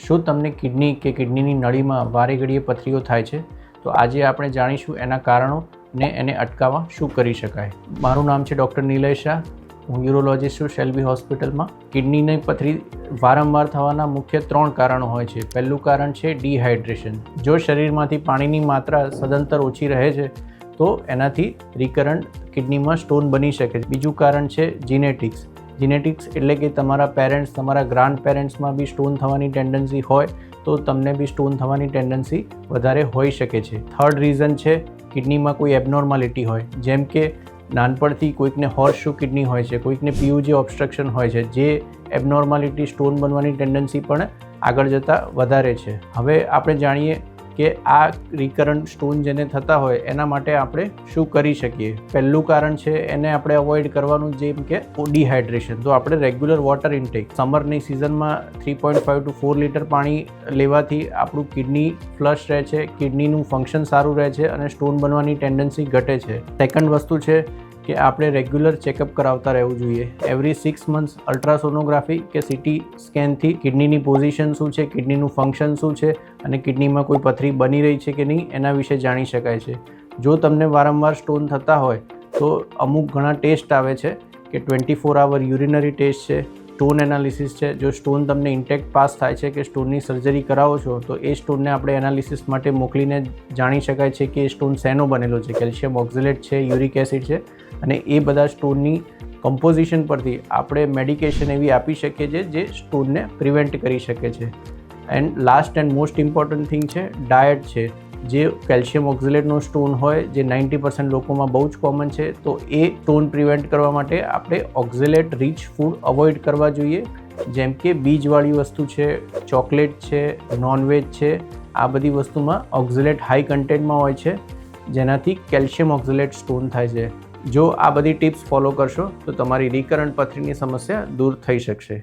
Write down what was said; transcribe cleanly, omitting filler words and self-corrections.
શું તમને કિડની કે કિડનીની નળીમાં વારે ઘડીએ પથરીઓ થાય છે? તો આજે આપણે જાણીશું એના કારણો ને એને અટકાવવા શું કરી શકાય. મારું નામ છે ડૉક્ટર નિલેશ શાહ. હું યુરોલોજિસ્ટ છું શેલ્બી હોસ્પિટલમાં. કિડનીની પથરી વારંવાર થવાના મુખ્ય 3 કારણો હોય છે. પહેલું કારણ છે ડિહાઇડ્રેશન. જો શરીરમાંથી પાણીની માત્રા સદંતર ઓછી રહે છે તો એનાથી રિકરન્ટ કિડનીમાં સ્ટોન બની શકે છે. બીજું કારણ છે જીનેટિક્સ. જીનેટિક્સ એટલે કે તમારા પેરેન્ટ્સ, તમારા ગ્રાન્ડ પેરેન્ટ્સમાં બી સ્ટોન થવાની ટેન્ડન્સી હોય તો તમને બી સ્ટોન થવાની ટેન્ડન્સી વધારે હોઈ શકે છે. થર્ડ રીઝન છે કિડનીમાં કોઈ એબનોર્માલિટી હોય, જેમ કે નાનપણથી કોઈકને હોર્સશુ કિડની હોય છે, કોઈકને PUJ ઓબ્સ્ટ્રક્શન હોય છે, જે એબનોર્માલિટી સ્ટોન બનવાની ટેન્ડન્સી પણ આગળ જતાં વધારે છે. હવે આપણે જાણીએ કે આ રિકરન્ટ સ્ટોન જેને થતા હોય એના માટે આપણે શું કરી શકીએ. પહેલું કારણ છે એને આપણે અવોઇડ કરવાનું, જેમ કે ડિહાઇડ્રેશન. તો આપણે રેગ્યુલર વોટર ઇન્ટેક, સમરની સિઝનમાં 3.5 to 4 લીટર પાણી લેવાથી આપણું કિડની ફ્લશ રહે છે, કિડનીનું ફંક્શન સારું રહે છે અને સ્ટોન બનવાની ટેન્ડન્સી ઘટે છે. સેકન્ડ વસ્તુ છે કે આપણે રેગ્યુલર ચેકઅપ કરાવતા રહેવું જોઈએ. એવરી 6 મંથ્સ અલ્ટ્રાસોનોગ્રાફી કે CT સ્કેનથી કિડનીની પોઝિશન શું છે, કિડનીનું ફંક્શન શું છે અને કિડનીમાં કોઈ પથરી બની રહી છે કે નહીં એના વિશે જાણી શકાય છે. જો તમને વારંવાર સ્ટોન થતા હોય તો અમુક ઘણા ટેસ્ટ આવે છે કે 24 hour યુરિનરી ટેસ્ટ છે, સ્ટોન એનાલિસિસ છે. જો સ્ટોન તમને ઇન્ટેક્ટ પાસ થાય છે કે સ્ટોનની સર્જરી કરાવો છો તો એ સ્ટોનને આપણે એનાલિસિસ માટે મોકલીને જાણી શકાય છે કે એ સ્ટોન શેનો બનેલો છે, કેલ્શિયમ ઓક્ઝેલેટ છે, યુરિક એસિડ છે, અને એ બધા સ્ટોનની કમ્પોઝિશન પરથી આપણે મેડિકેશન એવી આપી શકીએ છીએ જે સ્ટોનને પ્રિવેન્ટ કરી શકે છે. And last and most important thing છે ડાયટ છે. જે કેલ્શિયમ ઓક્ઝેલેટનો સ્ટોન હોય જે 90% લોકોમાં બહુ જ કોમન છે, તો એ સ્ટોન પ્રિવેન્ટ કરવા માટે આપણે ઓક્ઝેલેટ રીચ ફૂડ અવોઇડ કરવા જોઈએ, જેમ કે બીજવાળી વસ્તુ છે, ચોકલેટ છે, નોનવેજ છે. આ બધી વસ્તુમાં ઓક્ઝેલેટ હાઈ કન્ટેન્ટમાં હોય છે, જેનાથી કેલ્શિયમ ઓક્ઝેલેટ સ્ટોન થાય છે. જો આ બધી ટિપ્સ ફોલો કરશો તો તમારી રિકરન્ટ પથરીની સમસ્યા દૂર થઈ શકશે.